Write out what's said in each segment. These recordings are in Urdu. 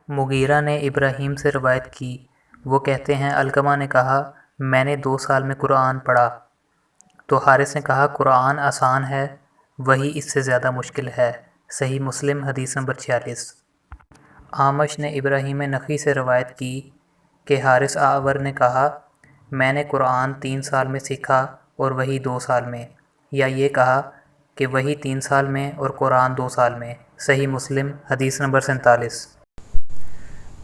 مغیرہ نے ابراہیم سے روایت کی، وہ کہتے ہیں علقمہ نے کہا میں نے 2 سال میں قرآن پڑھا، تو حارث نے کہا قرآن آسان ہے، وہی اس سے زیادہ مشکل ہے۔ صحیح مسلم حدیث نمبر 46۔ اعمش نے ابراہیم نخعی سے روایت کی کہ حارث اعور نے کہا میں نے قرآن 3 سال میں سیکھا اور وہی 2 سال میں، یا یہ کہا کہ وہی 3 سال میں اور قرآن 2 سال میں۔ صحیح مسلم حدیث نمبر 47۔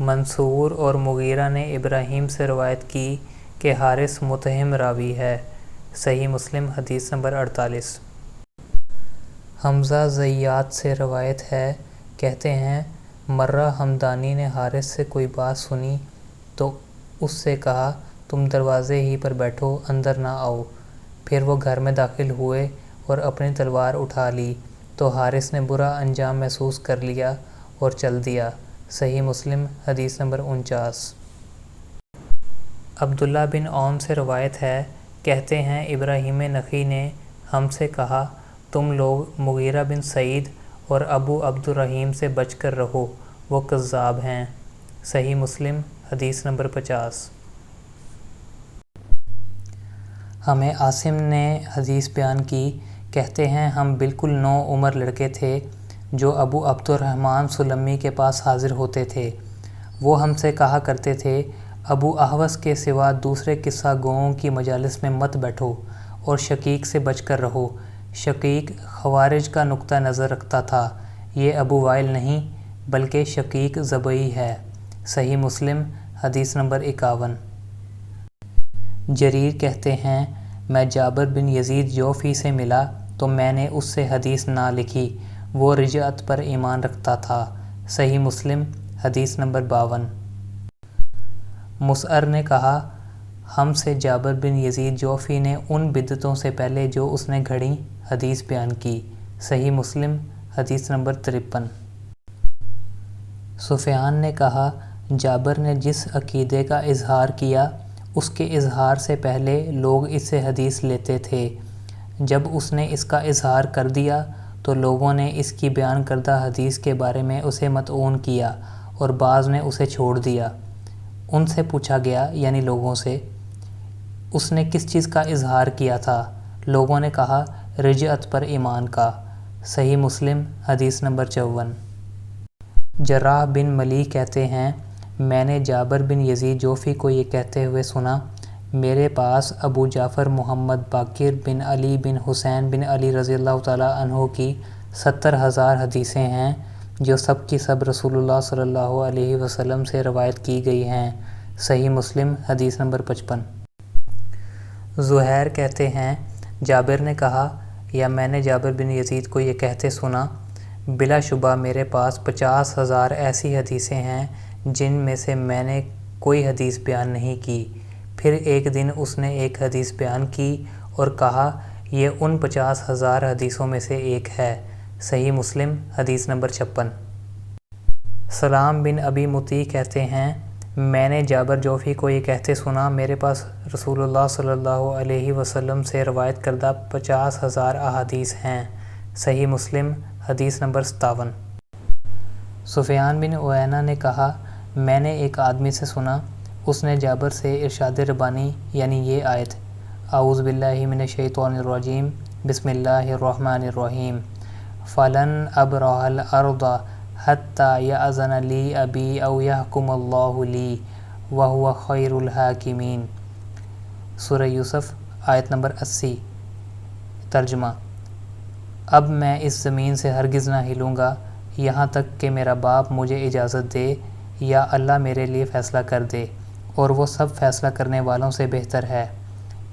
منصور اور مغیرہ نے ابراہیم سے روایت کی کہ حارث متہم راوی ہے۔ صحیح مسلم حدیث نمبر 48۔ حمزہ زیات سے روایت ہے، کہتے ہیں مرہ ہمدانی نے حارث سے کوئی بات سنی تو اس سے کہا تم دروازے ہی پر بیٹھو، اندر نہ آؤ۔ پھر وہ گھر میں داخل ہوئے اور اپنی تلوار اٹھا لی تو حارث نے برا انجام محسوس کر لیا اور چل دیا۔ صحیح مسلم حدیث نمبر 49۔ عبداللہ بن عون سے روایت ہے، کہتے ہیں ابراہیم نخعی نے ہم سے کہا تم لوگ مغیرہ بن سعید اور ابو عبد الرحیم سے بچ کر رہو، وہ کذاب ہیں۔ صحیح مسلم حدیث نمبر 50۔ ہمیں عاصم نے حدیث بیان کی، کہتے ہیں ہم بالکل نو عمر لڑکے تھے جو ابو عبد الرحمن سلمی کے پاس حاضر ہوتے تھے۔ وہ ہم سے کہا کرتے تھے ابو احوص کے سوا دوسرے قصہ گوؤں کی مجالس میں مت بیٹھو اور شقیق سے بچ کر رہو۔ شقیق خوارج کا نقطہ نظر رکھتا تھا، یہ ابو وائل نہیں بلکہ شقیق ضبعی ہے۔ صحیح مسلم حدیث نمبر 51۔ جریر کہتے ہیں میں جابر بن یزید جوفی سے ملا تو میں نے اس سے حدیث نہ لکھی، وہ رجعت پر ایمان رکھتا تھا۔ صحیح مسلم حدیث نمبر 52۔ مسعر نے کہا ہم سے جابر بن یزید جوفی نے ان بدعتوں سے پہلے جو اس نے گھڑیں حدیث بیان کی۔ صحیح مسلم حدیث نمبر 53۔ سفیان نے کہا جابر نے جس عقیدے کا اظہار کیا اس کے اظہار سے پہلے لوگ اس سے حدیث لیتے تھے، جب اس نے اس کا اظہار کر دیا تو لوگوں نے اس کی بیان کردہ حدیث کے بارے میں اسے مطعون کیا اور بعض نے اسے چھوڑ دیا۔ ان سے پوچھا گیا یعنی لوگوں سے اس نے کس چیز کا اظہار کیا تھا؟ لوگوں نے کہا رجعت پر ایمان کا۔ صحیح مسلم حدیث نمبر 54۔ جراح بن ملی کہتے ہیں میں نے جابر بن یزید جوفی کو یہ کہتے ہوئے سنا میرے پاس ابو جعفر محمد باقر بن علی بن حسین بن علی رضی اللہ تعالیٰ عنہ کی 70,000 حدیثیں ہیں جو سب کی سب رسول اللہ صلی اللہ علیہ وسلم سے روایت کی گئی ہیں۔ صحیح مسلم حدیث نمبر 55۔ زہیر کہتے ہیں جابر نے کہا یا میں نے جابر بن یزید کو یہ کہتے سنا بلا شبہ میرے پاس 50,000 ایسی حدیثیں ہیں جن میں سے میں نے کوئی حدیث بیان نہیں کی۔ پھر ایک دن اس نے ایک حدیث بیان کی اور کہا یہ ان 50,000 حدیثوں میں سے ایک ہے۔ صحیح مسلم حدیث نمبر 56۔ سلام بن ابی مطیع کہتے ہیں میں نے جابر جوفی کو یہ کہتے سنا میرے پاس رسول اللہ صلی اللہ علیہ وسلم سے روایت کردہ 50,000 احادیث ہیں۔ صحیح مسلم حدیث نمبر 57۔ سفیان بن عیینہ نے کہا میں نے ایک آدمی سے سنا، اس نے جابر سے ارشاد ربانی یعنی یہ آیت اعوذ باللہ من الشیطان الرجیم بسم اللہ الرحمن الرحیم فلن ابرح الارض حتی یأذن لی ابی او یحکم اللہ لی وہو خیر الحاکمین۔ سورہ یوسف آیت نمبر 80۔ ترجمہ اب میں اس زمین سے ہرگز نہ ہلوں گا یہاں تک کہ میرا باپ مجھے اجازت دے یا اللہ میرے لیے فیصلہ کر دے، اور وہ سب فیصلہ کرنے والوں سے بہتر ہے۔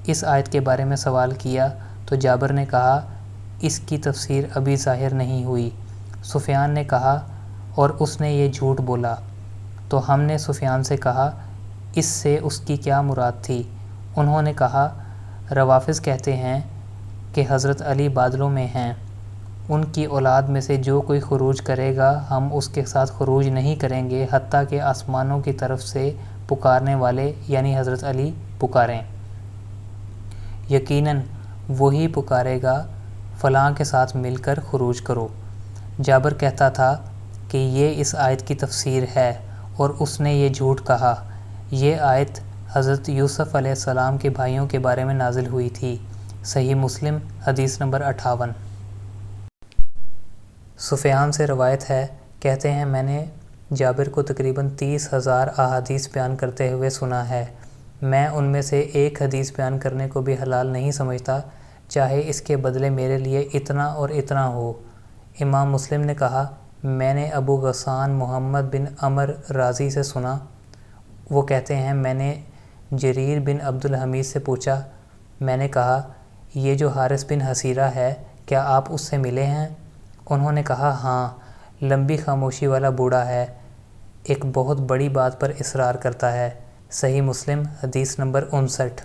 اس آیت کے بارے میں سوال کیا تو جابر نے کہا اس کی تفسیر ابھی ظاہر نہیں ہوئی۔ سفیان نے کہا اور اس نے یہ جھوٹ بولا، تو ہم نے سفیان سے کہا اس سے اس کی کیا مراد تھی؟ انہوں نے کہا روافظ کہتے ہیں کہ حضرت علی بادلوں میں ہیں، ان کی اولاد میں سے جو کوئی خروج کرے گا ہم اس کے ساتھ خروج نہیں کریں گے حتیٰ کہ آسمانوں کی طرف سے پکارنے والے یعنی حضرت علی پکاریں، یقیناً وہی پکارے گا فلاں کے ساتھ مل کر خروج کرو۔ جابر کہتا تھا کہ یہ اس آیت کی تفسیر ہے اور اس نے یہ جھوٹ کہا۔ یہ آیت حضرت یوسف علیہ السلام کے بھائیوں کے بارے میں نازل ہوئی تھی۔ صحیح مسلم حدیث نمبر 58۔ سفیان سے روایت ہے، کہتے ہیں میں نے جابر کو تقریباً 30,000 احادیث بیان کرتے ہوئے سنا ہے۔ میں ان میں سے ایک حدیث بیان کرنے کو بھی حلال نہیں سمجھتا، چاہے اس کے بدلے میرے لیے اتنا اور اتنا ہو۔ امام مسلم نے کہا، میں نے ابو غسان محمد بن عمر رازی سے سنا، وہ کہتے ہیں میں نے جریر بن عبد الحمید سے پوچھا، میں نے کہا یہ جو حارث بن حسیرہ ہے کیا آپ اس سے ملے ہیں؟ انہوں نے کہا ہاں، لمبی خاموشی والا بوڑھا ہے، ایک بہت بڑی بات پر اصرار کرتا ہے۔ صحیح مسلم حدیث نمبر 59۔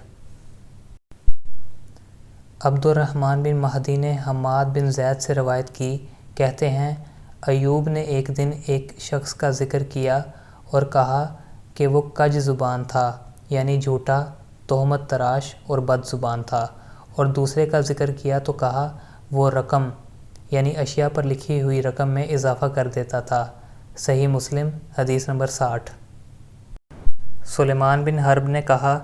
عبد الرحمن بن مہدی نے حماد بن زید سے روایت کی، کہتے ہیں ایوب نے ایک دن ایک شخص کا ذکر کیا اور کہا کہ وہ کج زبان تھا، یعنی جھوٹا، تہمت تراش اور بد زبان تھا، اور دوسرے کا ذکر کیا تو کہا وہ رقم، یعنی اشیاء پر لکھی ہوئی رقم میں اضافہ کر دیتا تھا۔ صحیح مسلم حدیث نمبر 60۔ سلیمان بن حرب نے کہا،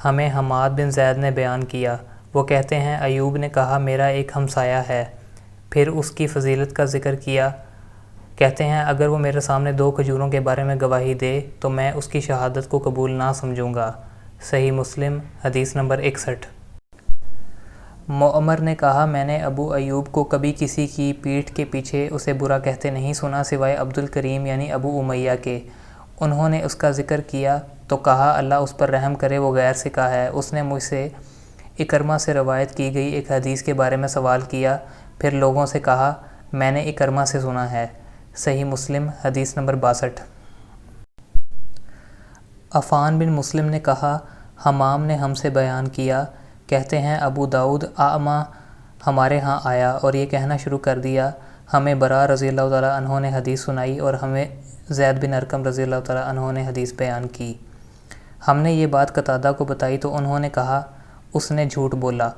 ہمیں حماد بن زید نے بیان کیا، وہ کہتے ہیں ایوب نے کہا میرا ایک ہمسایہ ہے، پھر اس کی فضیلت کا ذکر کیا، کہتے ہیں اگر وہ میرے سامنے 2 کھجوروں کے بارے میں گواہی دے تو میں اس کی شہادت کو قبول نہ سمجھوں گا۔ صحیح مسلم حدیث نمبر 61۔ معمر نے کہا میں نے ابو ایوب کو کبھی کسی کی پیٹھ کے پیچھے اسے برا کہتے نہیں سنا سوائے عبد الکریم یعنی ابو امیہ کے۔ انہوں نے اس کا ذکر کیا تو کہا اللہ اس پر رحم کرے، وہ غیر ثقہ ہے۔ اس نے مجھ سے اکرمہ سے روایت کی گئی ایک حدیث کے بارے میں سوال کیا، پھر لوگوں سے کہا میں نے اکرمہ سے سنا ہے۔ صحیح مسلم حدیث نمبر 62۔ عفان بن مسلم نے کہا حمام نے ہم سے بیان کیا، کہتے ہیں ابو داؤد اعمہ ہمارے ہاں آیا اور یہ کہنا شروع کر دیا، ہمیں برا رضی اللہ تعالیٰ عنہ نے حدیث سنائی اور ہمیں زید بن ارقم رضی اللہ تعالیٰ عنہ نے حدیث بیان کی۔ ہم نے یہ بات قتادہ کو بتائی تو انہوں نے کہا اس نے جھوٹ بولا،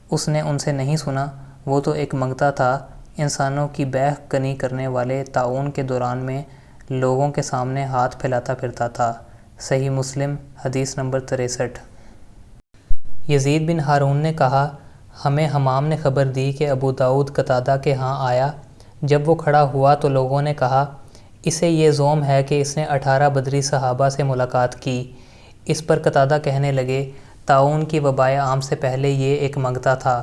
اس نے ان سے نہیں سنا، وہ تو ایک منگتا تھا، انسانوں کی بیع کنی کرنے والے طاعون کے دوران میں لوگوں کے سامنے ہاتھ پھیلاتا پھرتا تھا۔ صحیح مسلم حدیث نمبر 63۔ یزید بن ہارون نے کہا ہمیں حمام نے خبر دی کہ ابو داؤد قتادہ کے ہاں آیا، جب وہ کھڑا ہوا تو لوگوں نے کہا اسے یہ زوم ہے کہ اس نے 18 بدری صحابہ سے ملاقات کی۔ اس پر قتادہ کہنے لگے طاعون کی وبائے عام سے پہلے یہ ایک منگتا تھا،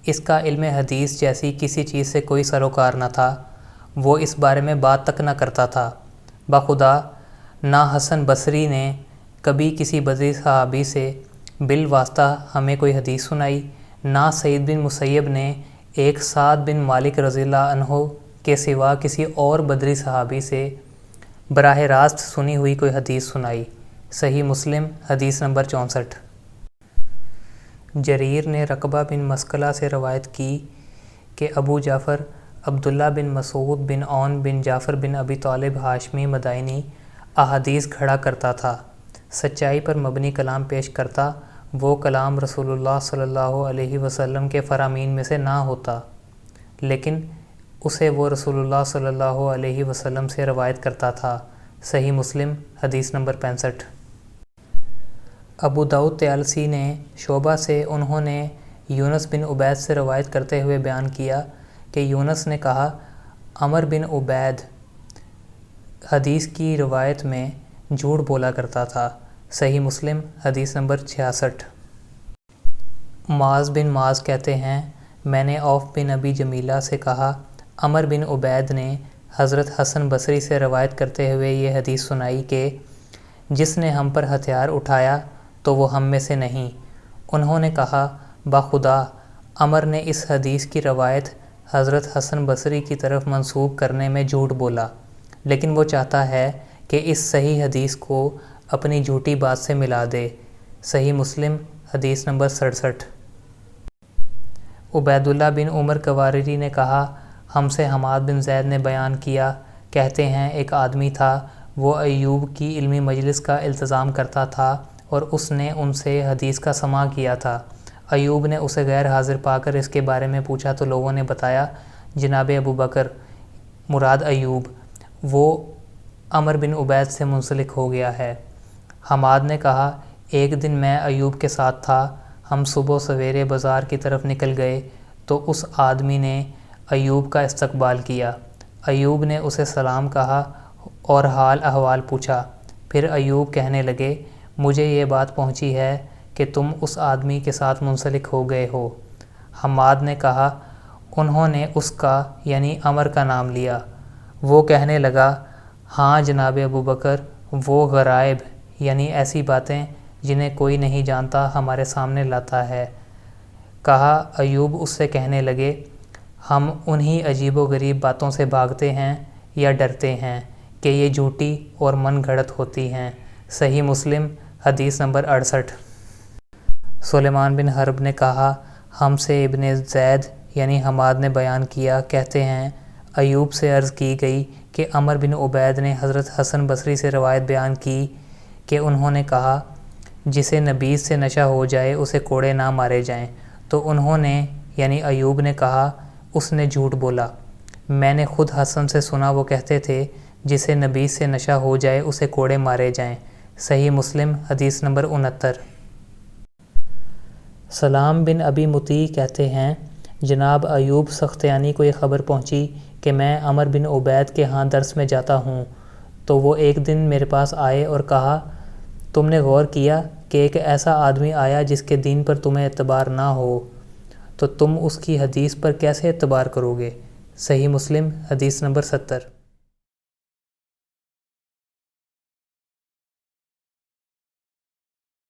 اس کا علم حدیث جیسی کسی چیز سے کوئی سروکار نہ تھا، وہ اس بارے میں بات تک نہ کرتا تھا۔ بخدا نہ حسن بصری نے کبھی کسی بدری صحابی سے بالواسطہ ہمیں کوئی حدیث سنائی، نہ سعید بن مسیب نے ایک سعد بن مالک رضی اللہ عنہ کے سوا کسی اور بدری صحابی سے براہ راست سنی ہوئی کوئی حدیث سنائی۔ صحیح مسلم حدیث نمبر 64۔ جریر نے رقبہ بن مسکلہ سے روایت کی کہ ابو جعفر عبداللہ بن مسعود بن عون بن جعفر بن ابی طالب ہاشمی مدائنی احادیث کھڑا کرتا تھا، سچائی پر مبنی کلام پیش کرتا، وہ کلام رسول اللہ صلی اللہ علیہ وسلم کے فرامین میں سے نہ ہوتا، لیکن اسے وہ رسول اللہ صلی اللہ علیہ وسلم سے روایت کرتا تھا۔ صحیح مسلم حدیث نمبر 65۔ ابو داؤد طیالسی نے شعبہ سے انہوں نے یونس بن عبید سے روایت کرتے ہوئے بیان کیا کہ یونس نے کہا عمر بن عبید حدیث کی روایت میں جھوٹ بولا کرتا تھا۔ صحیح مسلم حدیث نمبر 66۔ معاذ بن معاذ کہتے ہیں میں نے عوف بن ابی جمیلہ سے کہا عمر بن عبید نے حضرت حسن بصری سے روایت کرتے ہوئے یہ حدیث سنائی کہ جس نے ہم پر ہتھیار اٹھایا تو وہ ہم میں سے نہیں۔ انہوں نے کہا بخدا عمر نے اس حدیث کی روایت حضرت حسن بصری کی طرف منسوب کرنے میں جھوٹ بولا، لیکن وہ چاہتا ہے کہ اس صحیح حدیث کو اپنی جھوٹی بات سے ملا دے۔ صحیح مسلم حدیث نمبر 67۔ عبید اللہ بن عمر قوارری نے کہا ہم سے حماد بن زید نے بیان کیا، کہتے ہیں ایک آدمی تھا، وہ ایوب کی علمی مجلس کا التزام کرتا تھا اور اس نے ان سے حدیث کا سماع کیا تھا۔ ایوب نے اسے غیر حاضر پا کر اس کے بارے میں پوچھا تو لوگوں نے بتایا جناب ابو بکر مراد ایوب، وہ عمر بن عبید سے منسلک ہو گیا ہے۔ حماد نے کہا ایک دن میں ایوب کے ساتھ تھا، ہم صبح سویرے بازار کی طرف نکل گئے تو اس آدمی نے ایوب کا استقبال کیا۔ ایوب نے اسے سلام کہا اور حال احوال پوچھا۔ پھر ایوب کہنے لگے مجھے یہ بات پہنچی ہے کہ تم اس آدمی کے ساتھ منسلک ہو گئے ہو۔ حماد نے کہا انہوں نے اس کا یعنی عمر کا نام لیا۔ وہ کہنے لگا ہاں جناب ابو بکر، وہ غرائب یعنی ایسی باتیں جنہیں کوئی نہیں جانتا ہمارے سامنے لاتا ہے۔ کہا ایوب اس سے کہنے لگے ہم انہی عجیب و غریب باتوں سے بھاگتے ہیں یا ڈرتے ہیں کہ یہ جھوٹی اور من گھڑت ہوتی ہیں۔ صحیح مسلم حدیث نمبر 68۔ سلیمان بن حرب نے کہا ہم سے ابن زید یعنی حماد نے بیان کیا، کہتے ہیں ایوب سے عرض کی گئی کہ عمر بن عبید نے حضرت حسن بصری سے روایت بیان کی کہ انہوں نے کہا جسے نبیذ سے نشہ ہو جائے اسے کوڑے نہ مارے جائیں، تو انہوں نے یعنی ایوب نے کہا اس نے جھوٹ بولا۔ میں نے خود حسن سے سنا وہ کہتے تھے جسے نبیذ سے نشہ ہو جائے اسے کوڑے مارے جائیں۔ صحیح مسلم حدیث نمبر 69۔ سلام بن ابی مطیع کہتے ہیں جناب ایوب سختیانی کو یہ خبر پہنچی کہ میں عمر بن عبید کے ہاں درس میں جاتا ہوں، تو وہ ایک دن میرے پاس آئے اور کہا تم نے غور کیا کہ ایک ایسا آدمی آیا جس کے دین پر تمہیں اعتبار نہ ہو، تو تم اس کی حدیث پر کیسے اعتبار کرو گے؟ صحیح مسلم حدیث نمبر 70۔